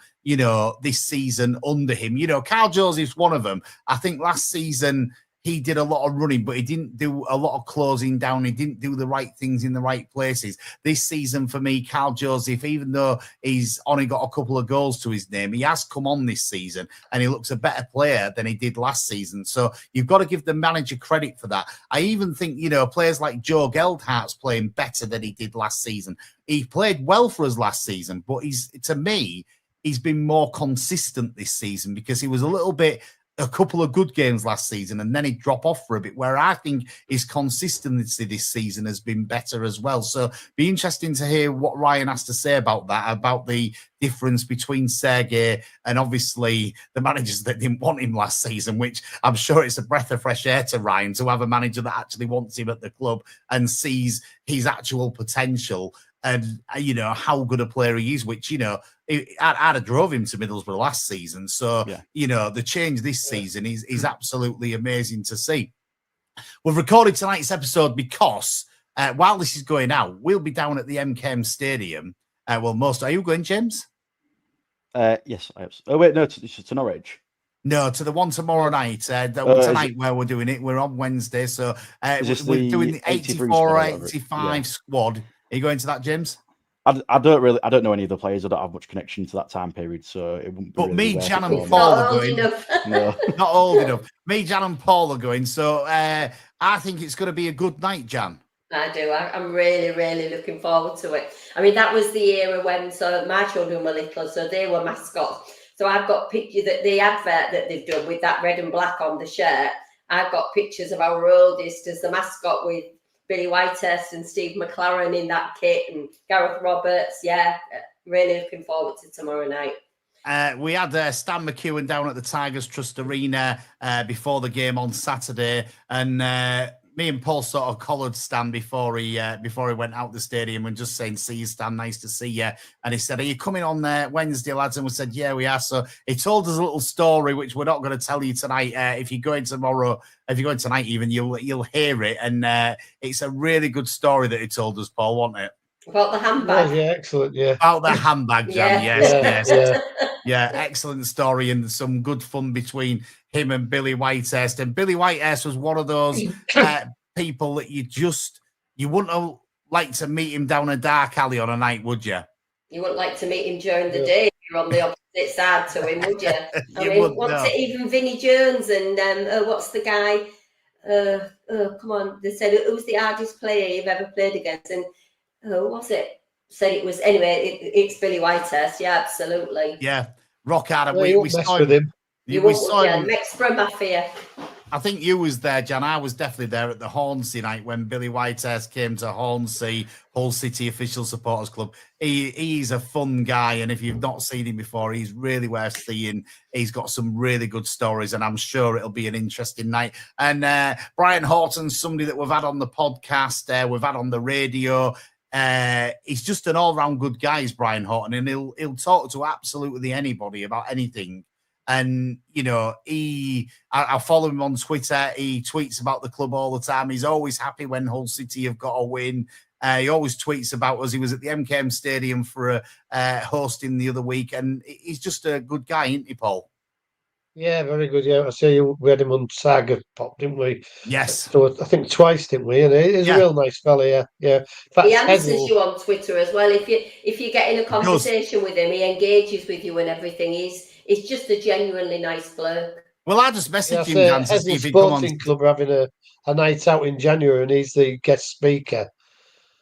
A: this season under him. Carl Joseph's one of them. I think last season he did a lot of running, but he didn't do a lot of closing down. He didn't do the right things in the right places. This season, for me, Carl Joseph, even though he's only got a couple of goals to his name, he has come on this season, and he looks a better player than he did last season. So you've got to give the manager credit for that. I even think, players like Joe Geldhart's playing better than he did last season. He played well for us last season, but to me, he's been more consistent this season, because he was a couple of good games last season, and then he'd drop off for a bit, where I think his consistency this season has been better as well. So be interesting to hear what Ryan has to say about that, about the difference between Sergei and obviously the managers that didn't want him last season, which I'm sure it's a breath of fresh air to Ryan to have a manager that actually wants him at the club and sees his actual potential and, how good a player he is, which, I'd have drove him to Middlesbrough last season. So, the change this season is absolutely amazing to see. We've recorded tonight's episode because while this is going out, we'll be down at the MKM Stadium. Are you going, James?
D: Yes, I have. Oh, wait, no, to Norwich.
A: No, to the one tomorrow night. Tonight where we're doing it, we're on Wednesday. So we're doing the 84 or 85 squad. Are you going to that, James?
D: I don't know any of the players. I don't have much connection to that time period, so it wouldn't.
A: But
D: really
A: me, Jan, and Paul are going.
D: No.
A: Not old enough. Me, Jan, and Paul are going. So I think it's going to be a good night, Jan.
E: I do. I'm really, really looking forward to it. I mean, that was the era when my children were little, so they were mascots. So I've got pictures that the advert that they've done with that red and black on the shirt. I've got pictures of our oldest as the mascot with Billy Whitehurst and Steve McLaren in that kit, and Gareth Roberts. Yeah, really looking forward to tomorrow night.
A: We had Stan McEwen down at the Tigers Trust Arena before the game on Saturday, and me and Paul sort of collared Stan before he went out the stadium and just saying, "See you, Stan. Nice to see you." And he said, "Are you coming on there Wednesday, lads?" And we said, "Yeah, we are." So he told us a little story which we're not going to tell you tonight. If you're going tomorrow, if you're going tonight, even you'll hear it, and it's a really good story that he told us, Paul, wasn't it?
E: About the handbag.
C: Yeah, excellent. Yeah.
A: About the handbag, Jan.
E: Yeah.
A: Yes. Yeah, excellent story and some good fun between him and Billy Whitehurst. And Billy Whitehurst was one of those people that you wouldn't like to meet him down a dark alley on a night, would you?
E: You wouldn't like to meet him during the day if you're on the opposite side to him, would you? What's it, even Vinnie Jones and what's the guy? Come on, they said, who's the hardest player you've ever played against? And who was it? Said it was, anyway, it's Billy Whitehurst. Yeah, absolutely.
A: Yeah, rock hard.
C: Yeah, we saw him.
A: We saw him.
E: Extra Mafia.
A: I think you was there, Jan. I was definitely there at the Hornsey night when Billy Whitehurst came to Hornsey, Hull City Official Supporters Club. He's a fun guy, and if you've not seen him before, he's really worth seeing. He's got some really good stories, and I'm sure it'll be an interesting night. And Brian Horton's somebody that we've had on the podcast, we've had on the radio. He's just an all-round good guy, is Brian Horton, and he'll talk to absolutely anybody about anything. And you know, I follow him on Twitter. He tweets about the club all the time. He's always happy when Hull City have got a win. He always tweets about us. He was at the MKM Stadium for hosting the other week, and he's just a good guy, isn't he, Paul?
C: Yeah, very good. Yeah, I see we had him on Saga Pop, didn't we?
A: Yes.
C: So I think twice, didn't we? And he's a real nice fella. Yeah. In fact,
E: he answers you on Twitter as well. If you get in a conversation with him, he engages with you and everything. He's just a genuinely nice bloke.
A: Well, I just messaged him, Dan, to see if he'd come on.
C: Sporting Club are having a night out in January, and he's the guest speaker.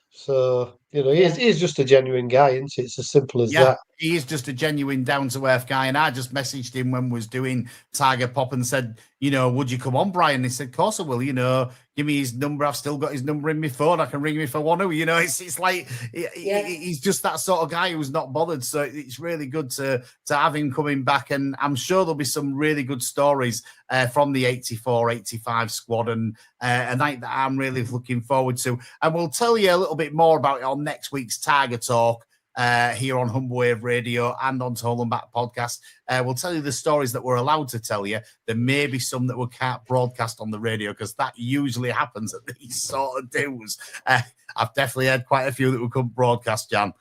C: So, you know, he's just a genuine guy, isn't he? It's as simple as that.
A: He is just a genuine down-to-earth guy. And I just messaged him when we was doing Tiger Pop and said, you know, would you come on, Brian? He said, of course I will, you know, give me his number. I've still got his number in my phone. I can ring him if I want to. You know, it's like he's just that sort of guy who's not bothered. So it's really good to have him coming back. And I'm sure there'll be some really good stories from the 84-85 squad, and a night that I'm really looking forward to. And we'll tell you a little bit more about it on next week's Tiger Talk. Here on Humble Wave Radio and on Hull and Back podcast. We'll tell you the stories that we're allowed to tell you. There may be some that we can't broadcast on the radio, because that usually happens at these sort of deals. I've definitely had quite a few that we couldn't broadcast, Jan.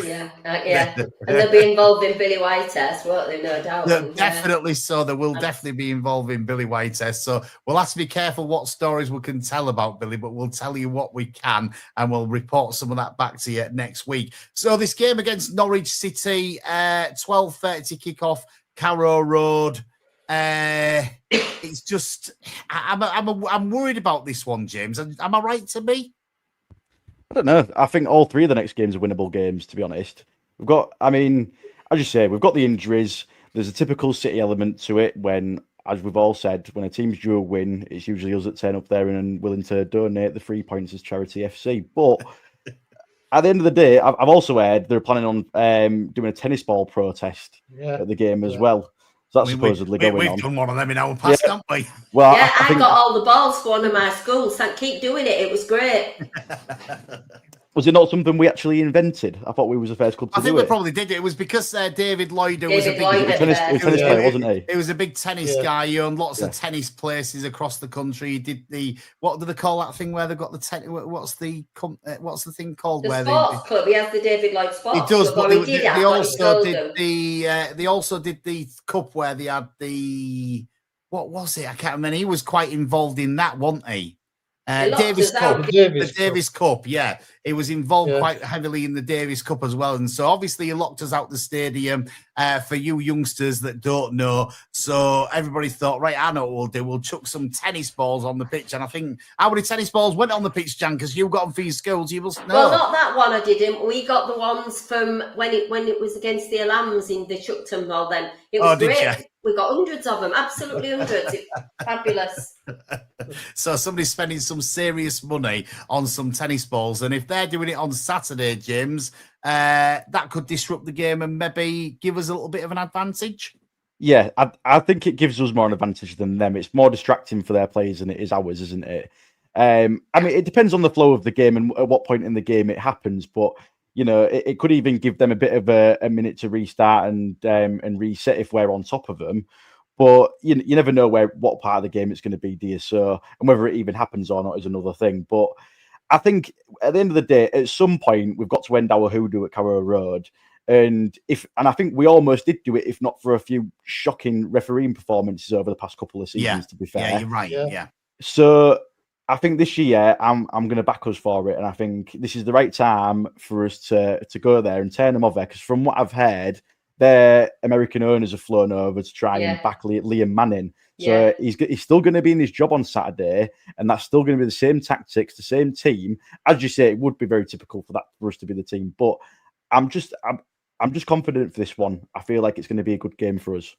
E: Yeah. And they'll be involved in Billy Whitehurst, won't they? No doubt.
A: Definitely so. They will definitely be involved in Billy Whitehurst. So we'll have to be careful what stories we can tell about Billy, but we'll tell you what we can, and we'll report some of that back to you next week. So this game against Norwich City, 12:30 kickoff, Carrow Road. It's just, I'm worried about this one, James. Am I right to be?
D: I don't know. I think all three of the next games are winnable games, to be honest. We've got, I mean, as you say, we've got the injuries. There's a typical City element to it when, as we've all said, when a team's due a win, it's usually us that turn up there and willing to donate the 3 points as charity FC. But at the end of the day, I've also heard they're planning on doing a tennis ball protest at the game as well. So that's supposedly going on.
A: We've done one of them in our past, haven't we?
D: Well,
E: I think got all the balls for one of my schools. So keep doing it. It was great.
D: Was it not something we actually invented? I thought we was the first club to do it.
A: I think we probably did it. It was because David Lloyd was a big
D: tennis player, wasn't he?
A: He was a big tennis guy. He owned lots of tennis places across the country. He did what do they call that thing where they got the tennis? What's the thing called?
E: The sports club. He has the David Lloyd Sports
A: Club. He does, but
E: they
A: also did the cup where they had the, what was it? I can't remember. He was quite involved in that, wasn't he? Davis Cup. The Davis Cup, yeah. He was involved quite heavily in the Davis Cup as well. And so obviously he locked us out the stadium for you youngsters that don't know. So everybody thought, right, I know what we'll do. We'll chuck some tennis balls on the pitch. And I think, how many tennis balls went on the pitch, Jan? Because you got them for your schools. You must know.
E: Well, not that one I didn't. We got the ones from when it was against the Alams in the Chuckton ball then. It was great. We got hundreds of them, absolutely hundreds. Fabulous.
A: So somebody's spending some serious money on some tennis balls, and if they're doing it on Saturday, James, that could disrupt the game and maybe give us a little bit of an advantage.
D: Yeah, I think it gives us more an advantage than them. It's more distracting for their players than it is ours, isn't it? I mean, it depends on the flow of the game and at what point in the game it happens, but it could even give them a bit of a minute to restart and reset if we're on top of them. But you never know what part of the game it's going to be, do you? So, and whether it even happens or not is another thing. But I think at the end of the day, at some point, we've got to end our hoodoo at Carrow Road. And I think we almost did do it, if not for a few shocking refereeing performances over the past couple of seasons, to be fair.
A: Yeah, you're right. Yeah.
D: So I think this year I'm going to back us for it, and I think this is the right time for us to go there and turn them over. Because from what I've heard, their American owners have flown over to try and back Liam Manning. So he's still going to be in his job on Saturday, and that's still going to be the same tactics, the same team. As you say, it would be very typical for us to be the team. But I'm just confident for this one. I feel like it's going to be a good game for us.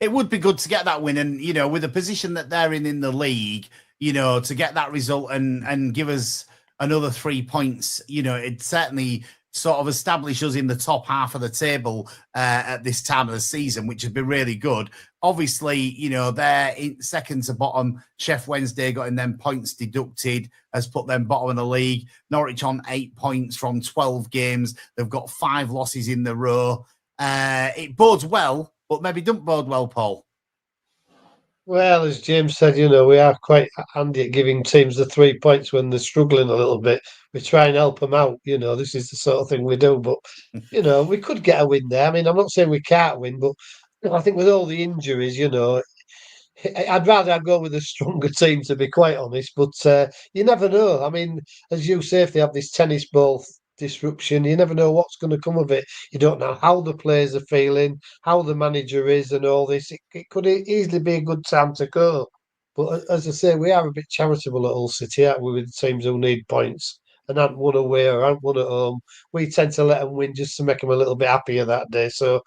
A: It would be good to get that win, and with the position that they're in the league, to get that result and give us another 3 points, it certainly sort of establish us in the top half of the table at this time of the season, which would be really good. Obviously, they're in second to bottom. Sheff Wednesday got in them points deducted, has put them bottom of the league. Norwich on 8 points from 12 games. They've got 5 losses in the row. It bodes well, but maybe don't bode well, Paul.
C: Well, as James said, we are quite handy at giving teams the 3 points when they're struggling a little bit. We try and help them out. This is the sort of thing we do. But, we could get a win there. I mean, I'm not saying we can't win, but I think with all the injuries, I'd rather go with a stronger team, to be quite honest. But you never know. I mean, as you say, if they have this tennis ball disruption, you never know what's going to come of it. You don't know how the players are feeling, how the manager is, and all this. It could easily be a good time to go. But as I say, we are a bit charitable at Hull City, aren't we, with teams who need points and haven't won away or haven't won at home. We tend to let them win just to make them a little bit happier that day. So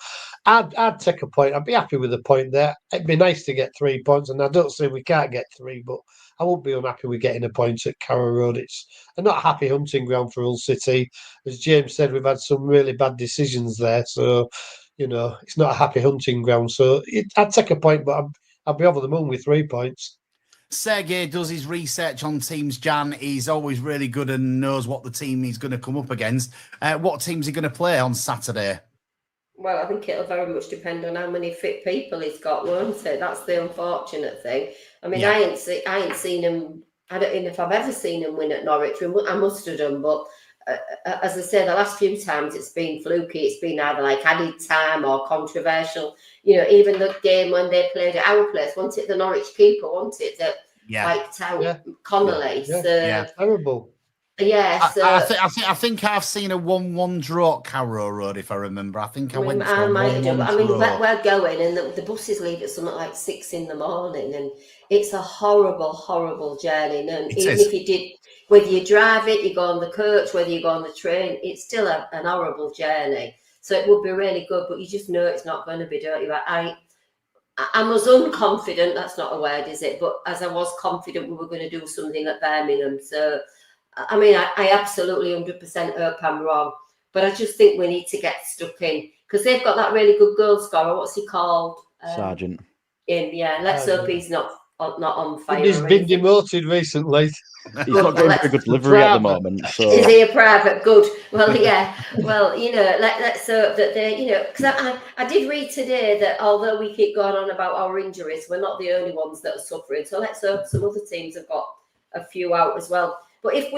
C: I'd take a point. I'd be happy with a point there. It'd be nice to get 3 points, and I don't say we can't get 3, but I won't be unhappy with getting a point at Carrow Road. It's a not happy hunting ground for Hull City. As James said, we've had some really bad decisions there. So, it's not a happy hunting ground. So I'd take a point, but I'd be over the moon with 3 points.
A: Sergey does his research on teams, Jan. He's always really good and knows what the team he's going to come up against. What team's he going to play on Saturday?
E: Well, I think it'll very much depend on how many fit people he's got, won't it? That's the unfortunate thing. I mean, I ain't seen him. I don't know if I've ever seen him win at Norwich. I must have done, but as I say, the last few times it's been fluky. It's been either like added time or controversial. Even the game when they played at our place, wasn't it the Norwich keeper, wasn't it, that wiped out Connolly?
C: Terrible.
E: Yeah, so
A: I think I've seen a 1-1 draw at Carrow Road, if I remember. I think I went to a 1-1 draw.
E: I mean, we're going, and the buses leave at something like 6 in the morning, and it's a horrible, horrible journey. And even if you did, whether you drive it, you go on the coach, whether you go on the train, it's still an horrible journey. So it would be really good, but you just know it's not going to be, don't you? I'm as unconfident, that's not a word, is it? But as I was confident we were going to do something at Birmingham. So, I mean, I absolutely 100% hope I'm wrong. But I just think we need to get stuck in. Because they've got that really good goal scorer. What's he called?
D: Sargent.
E: Let's hope he's not on fire.
C: He's been demoted recently.
D: He's not getting very good delivery at the moment. So
E: is he a private? Good. Well, yeah. Well, let's hope that they, because I did read today that although we keep going on about our injuries, we're not the only ones that are suffering. So let's hope some other teams have got a few out as well. But if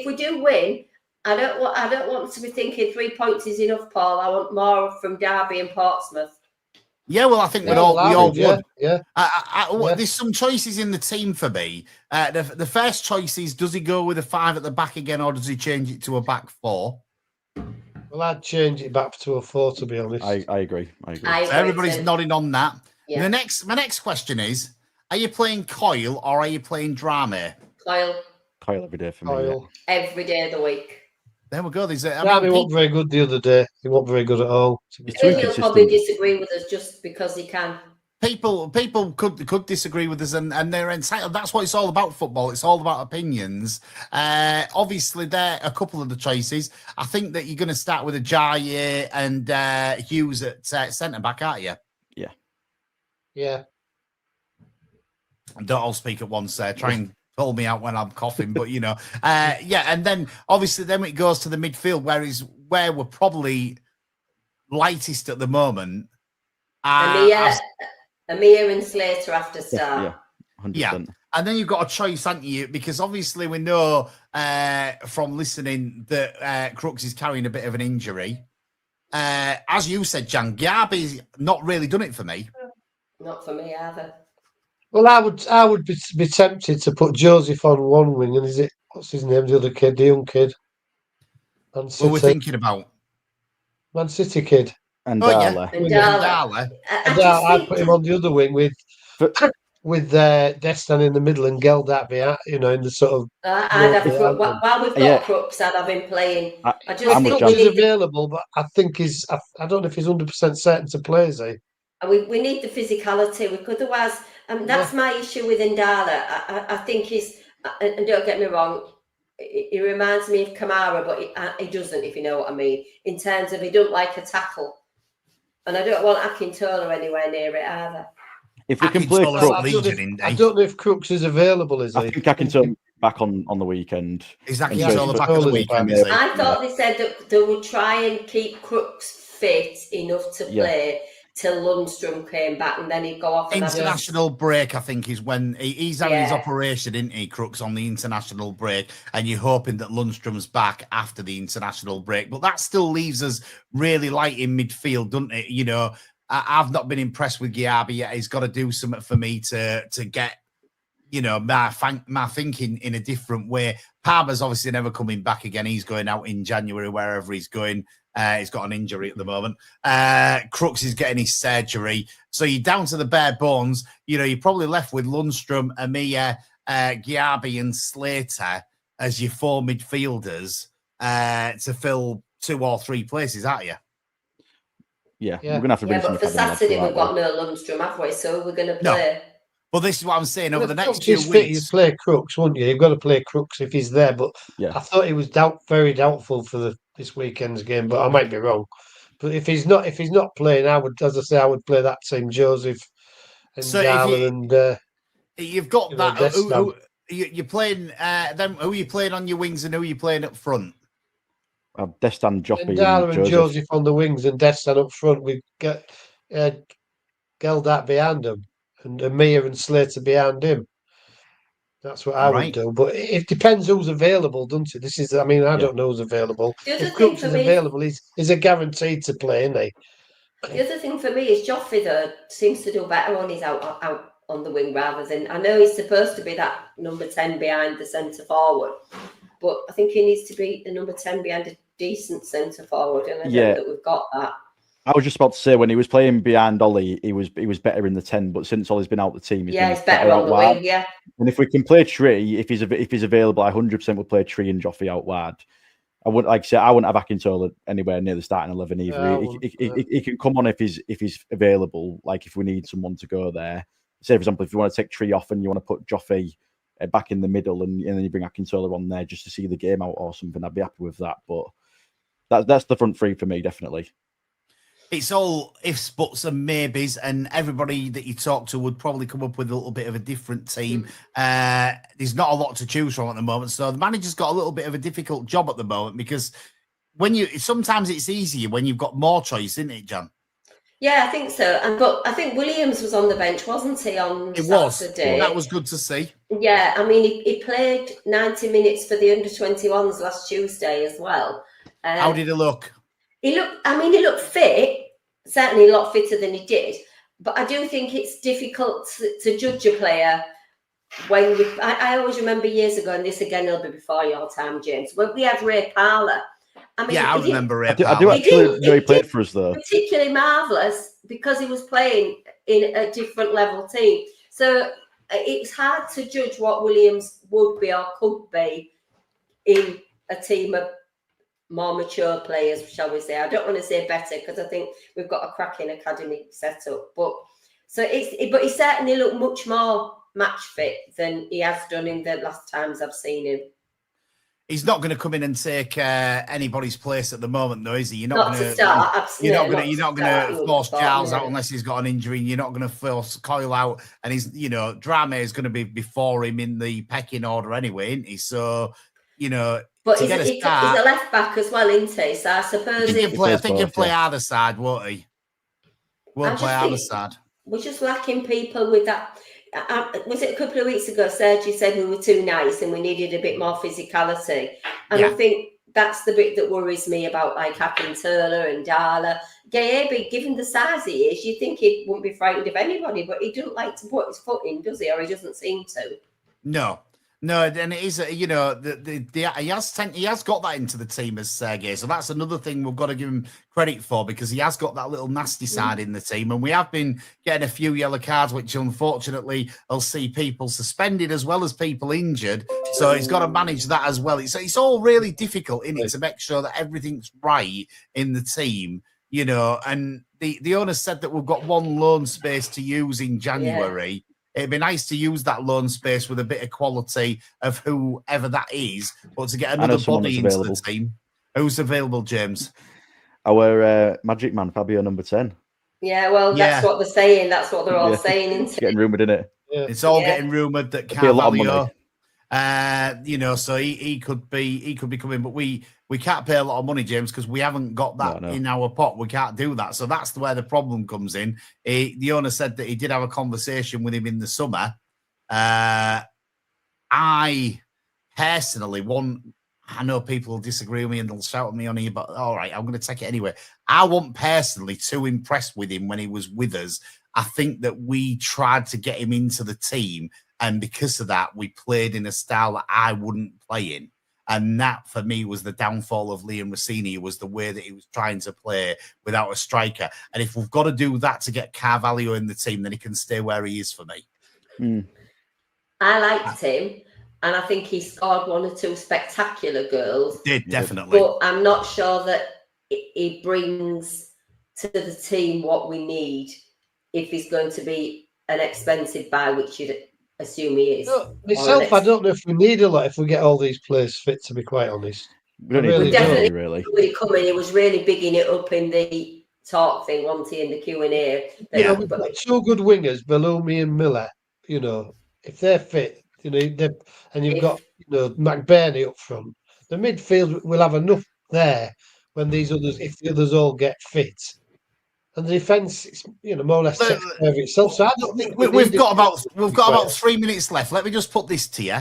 E: we do win, I don't want to be thinking 3 points is enough, Paul. I want more from Derby and Portsmouth.
A: Yeah, well, I think we all would.
C: Yeah.
A: There's some choices in the team for me. The first choice is, does he go with a 5 at the back again, or does he change it to a back 4?
C: Well, I'd change it back to a 4, to be honest.
D: I agree.
A: So everybody's nodding on that.
E: Yeah.
A: My next question is, are you playing Coyle or are you playing Drame?
E: Coyle
D: every day for me.
C: Yeah.
E: Every day of the week.
A: There we go.
C: He wasn't very good the other day. He wasn't very good at all.
E: He'll probably disagree with us just because he can.
A: People could disagree with us, and they're entitled. That's what it's all about. Football. It's all about opinions. Obviously, there are a couple of the choices. I think that you're going to start with Ajayi and Hughes at centre back, aren't you?
C: Yeah.
A: Don't all speak at once. Try and pull me out when I'm coughing, but yeah. And then obviously then it goes to the midfield, where we're probably lightest at the moment.
E: Amir and Slater have to start.
D: Yeah, 100%.
A: Yeah. And then you've got a choice, haven't you? Because obviously we know from listening that Crooks is carrying a bit of an injury. As you said, Jan, Garby's not really done it for me.
E: Not for me either.
C: Well, I would be tempted to put Joseph on one wing, and what's his name? The other kid, the young kid. Man City.
A: What we're thinking about.
C: Man City kid.
D: And
A: Oh, yeah.
E: Ndala.
C: I'd put him on the other wing with Destan in the middle and Geldat behind, in the sort of.
E: I'd have while we've got Crooks, I'd have him playing. I just think
C: Crooks is available, but I think I don't know if he's 100% certain to play, is he?
E: We need the physicality. Otherwise, that's my issue with Ndala. I think and don't get me wrong, he reminds me of Kamara, but he doesn't, if you know what I mean, in terms of he don't like a tackle. And I don't want Akintola anywhere near it either.
D: If we can play Crooks,
C: I don't know if Crooks is available, is he?
D: I think Akintola back on the weekend.
A: Is Akintola back on the weekend?
E: I thought they said that they would try and keep Crooks fit enough to play till Lundstrom came back, and then he'd go off.
A: International break, I think, is when he's having his operation, isn't he, Crooks, on the international break, and you're hoping that Lundstrom's back after the international break. But that still leaves us really light in midfield, doesn't it? I've not been impressed with Giabi yet. He's got to do something for me to get, my thinking in a different way. Palmer's obviously never coming back again. He's going out in January, wherever he's going. He's got an injury at the moment. Crooks is getting his surgery. So you're down to the bare bones. You're probably left with Lundstrom, Amir, Giabi and Slater as your four midfielders to fill 2 or 3 places, aren't you?
D: Yeah. We're going to have to bring
E: but for Saturday, we've got no Lundstrom, have we? So we're going to play.
A: No. Well, this is what I'm saying. Over the next 2
C: weeks,
A: you
C: play Crooks, wouldn't you? You've got to play Crooks if he's there. But I thought he was very doubtful for this weekend's game. But I might be wrong. But if he's not playing, I would play that team: Joseph and Darla and.
A: You've got that. You're playing. Then who are you playing on your wings and who are you playing up front?
D: Destan, Joffrey,
C: and Joseph on the wings, and Destan up front. We get Geldat behind him. And Amir and Slater behind him. That's what I would do. But it depends who's available, doesn't it? I don't know who's available. If Crooks is available, he's a guaranteed to play, isn't he?
E: The other thing for me is Joffrey, though, seems to do better when he's out on the wing rather than... I know he's supposed to be that number 10 behind the centre forward, but I think he needs to be the number 10 behind a decent centre forward, and I think that we've got that.
D: I was just about to say, when he was playing behind Ollie, he was better in the 10. But since Ollie's been out the team, he's
E: better on the wing. Yeah.
D: And if we can play Tree, if he's available, I 100% would play Tree and Joffrey out wide. I wouldn't have Akintola anywhere near the starting 11 either. He can come on if he's available. Like if we need someone to go there. Say for example, if you want to take Tree off and you want to put Joffrey back in the middle, and then you bring Akintola on there just to see the game out or something, I'd be happy with that. But that's the front three for me, definitely.
A: It's all ifs, buts, and maybes, and everybody that you talk to would probably come up with a little bit of a different team. There's not a lot to choose from at the moment, so the manager's got a little bit of a difficult job at the moment because sometimes it's easier when you've got more choice, isn't it, John?
E: Yeah, I think so. But I think Williams was on the bench, wasn't he, on Saturday?
A: That was good to see.
E: Yeah, I mean, he played 90 minutes for the under-21s last Tuesday as well.
A: How did he look?
E: He looked fit, certainly a lot fitter than he did. But I do think it's difficult to judge a player when I always remember years ago, and this again will be before your time, James, when we had Ray Parlour.
A: I remember Ray Parlour.
D: I do actually know he played for us, though.
E: Particularly marvellous because he was playing in a different level team. So it's hard to judge what Williams would be or could be in a team of more mature players, shall we say. I don't want to say better because I think we've got a cracking academy set up. But he certainly looked much more match fit than he has done in the last times I've seen him.
A: He's not going to come in and take anybody's place at the moment, though, is he? You're
E: Not
A: not
E: to
A: going to
E: start, absolutely.
A: You're not going to force Giles out unless he's got an injury. And you're not going to force Coyle out, and he's, Drame is going to be before him in the pecking order anyway, isn't he? So,
E: but
A: to
E: he's
A: get a
E: a
A: start,
E: left back as well, isn't he? So I suppose
A: I think he'll play either side, won't he? Won't play either side.
E: We're just lacking people with that. Was it a couple of weeks ago? Sergi said we were too nice and we needed a bit more physicality. And I think that's the bit that worries me about like Akin Turner and Darla. Gaebe, given the size he is, you think he wouldn't be frightened of anybody, but he doesn't like to put his foot in, does he? Or he doesn't seem to.
A: No, and it is, he has got that into the team as Sergei. So that's another thing we've got to give him credit for, because he has got that little nasty side in the team. And we have been getting a few yellow cards, which unfortunately will see people suspended as well as people injured. So he's got to manage that as well. It's all really difficult, isn't it, to make sure that everything's right in the team, and the owner said that we've got one loan space to use in January. Yeah. It'd be nice to use that loan space with a bit of quality of whoever that is, but to get another body into the team. Who's available, James?
D: Our magic man, Fabio, number 10.
E: Yeah, well, that's what they're saying. That's what they're all saying, isn't
D: it's getting rumoured, isn't it?
A: Yeah. It's all getting rumoured that Carvalho, so he could be coming, but we can't pay a lot of money, James, because we haven't got that in our pot. We can't do that. So that's where the problem comes in. The owner said that he did have a conversation with him in the summer. I personally I know people will disagree with me and they'll shout at me on here, but all right, I'm going to take it anyway. I wasn't personally too impressed with him when he was with us. I think that we tried to get him into the team, and because of that, we played in a style that I wouldn't play in. And that, for me, was the downfall of Liam Rossini, was the way that he was trying to play without a striker. And if we've got to do that to get Carvalho in the team, then he can stay where he is for me.
E: I liked him, and I think he scored one or two spectacular goals.
A: Did, definitely.
E: But I'm not sure that he brings to the team what we need if he's going to be an expensive buy, which you'd assume he is.
C: No, myself, I don't know if we need a lot if we get all these players fit, to be quite honest.
D: We don't really
E: When he come in, he was really bigging it up in the talk thing, wasn't he, in the Q&A.
C: We've got two good wingers, Bellumi and Miller, if they're fit, and you've got, McBurney up front. The midfield will have enough there when if the others all get fit. And the defence, more or less takes care of itself. So I don't think
A: we've got about 3 minutes left. Let me just put this to you.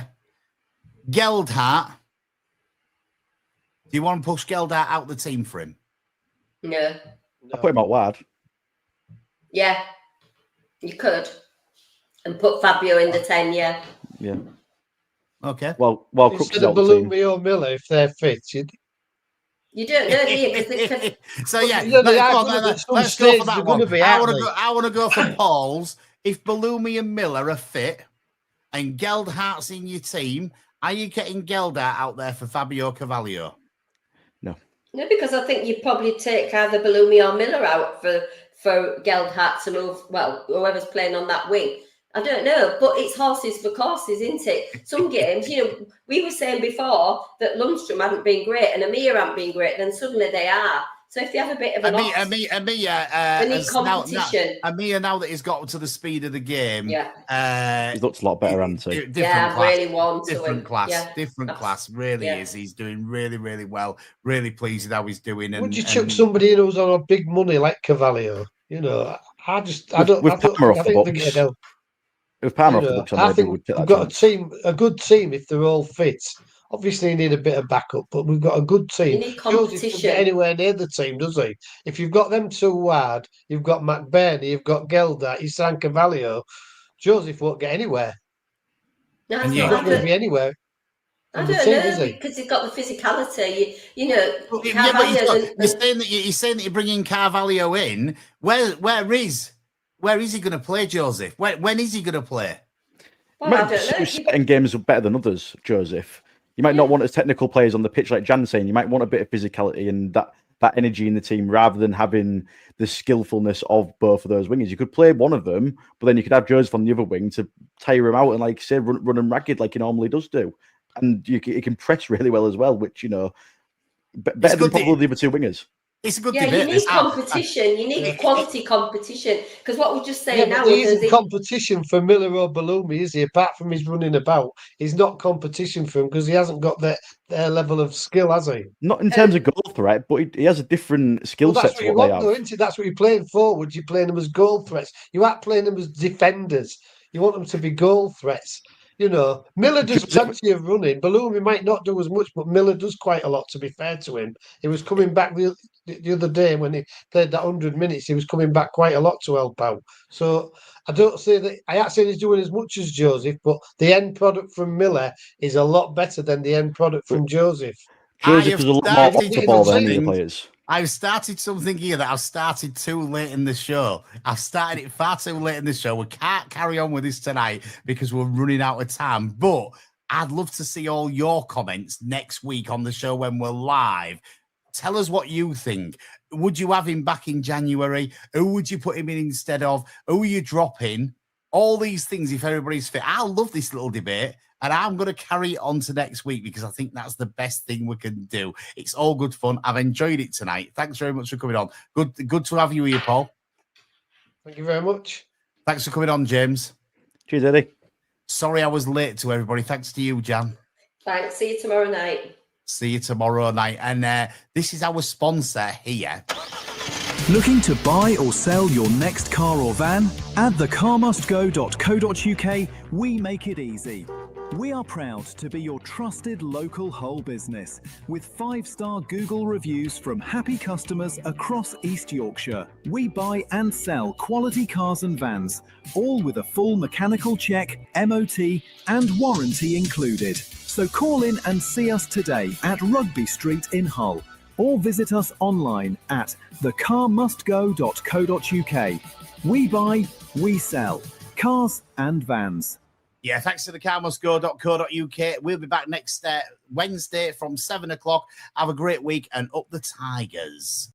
A: Geldhart. Do you want to push Geldhart out the team for him?
E: No.
D: I'll put him out wide.
E: Yeah, you could. And put Fabio in the 10, yeah.
D: Yeah.
A: Okay.
D: Well, Crooks
C: instead of Bellumi or Miller, if they're fit,
E: you don't know, do you?
A: So let's go for that one. I want to go for Paul's. If Bellumi and Miller are fit and Geldhart's in your team, are you getting Geldhart out there for Fabio Carvalho?
D: No,
E: because I think you'd probably take either Bellumi or Miller out for Geldhart to move. Well, whoever's playing on that wing. I don't know, but it's horses for courses, isn't it? Some games, we were saying before that Lundstrom hadn't been great and Amir hadn't been great, then suddenly they are. So if you have a bit of an they need competition.
A: Amir, now that he's got to the speed of the game,
D: he looks a lot better, hasn't he?
E: I really want to.
A: Different class, really is. He's doing really, really well. Really pleased with how he's doing.
C: Would you chuck somebody in who's on a big money like Carvalho? I think they get help.
D: If Palmer off the books,
C: I think we've got a good team if they're all fit. Obviously, you need a bit of backup, but we've got a good team.
E: You need competition.
C: Joseph doesn't get anywhere near the team, does he? If you've got them two wide, you've got McBurney, you've got Geldhart, Isan Carvalho, Joseph won't get anywhere.
E: No,
C: he's not going to be anywhere.
E: I don't know, because he's got the physicality.
A: You're saying that you're bringing Carvalho in. Where is he going to play, Joseph? When is he going to play?
E: Well, I don't know.
D: Certain games are better than others, Joseph. You might not want as technical players on the pitch like Jan saying. You might want a bit of physicality and that energy in the team rather than having the skillfulness of both of those wingers. You could play one of them, but then you could have Joseph on the other wing to tire him out and, like say, run him ragged like he normally does do. and he can press really well as well, which, better than probably the other two wingers.
A: It's a good
E: Yeah,
A: debate.
E: you need competition. You need quality competition. Because what we're just saying now
C: there
E: is
C: isn't competition for Miller or Bellumi, is he? Apart from his running about, he's not competition for him because he hasn't got their level of skill, has he?
D: Not in terms of goal threat, but he has a different skill set to what they have.
C: Though, isn't it? That's what you're playing forward. You're playing them as goal threats. You aren't playing them as defenders. You want them to be goal threats. Miller does plenty of running. Bellumi might not do as much, but Miller does quite a lot, to be fair to him. He was coming back the other day when he played that 100 minutes. He was coming back quite a lot to help out. So I ain't saying he's doing as much as Joseph, but the end product from Miller is a lot better than the end product from Joseph.
D: Joseph is a lot more off the ball than any of the players.
A: I've started something here that I've started too late in the show. I've started it far too late in the show. We can't carry on with this tonight because we're running out of time. But I'd love to see all your comments next week on the show when we're live. Tell us what you think. Would you have him back in January? Who would you put him in instead of? Who are you dropping? All these things, if everybody's fit. I love this little debate. And I'm going to carry it on to next week because I think that's the best thing we can do. It's all good fun. I've enjoyed it tonight. Thanks very much for coming on. Good to have you here, Paul.
C: Thank you very much.
A: Thanks for coming on, James.
D: Cheers, Eddie.
A: Sorry I was late to everybody. Thanks to you, Jan.
E: Thanks. See you tomorrow night.
A: See you tomorrow night. And this is our sponsor here.
B: Looking to buy or sell your next car or van? At thecarmustgo.co.uk, we make it easy. We are proud to be your trusted local whole business with 5-star Google reviews from happy customers across East Yorkshire. We buy and sell quality cars and vans, all with a full mechanical check, MOT and warranty included. So call in and see us today at Rugby Street in Hull, or visit us online at thecarmustgo.co.uk. We buy, we sell cars and vans.
A: Yeah, thanks to thecarmustgo.co.uk. We'll be back next Wednesday from 7 o'clock. Have a great week and up the Tigers.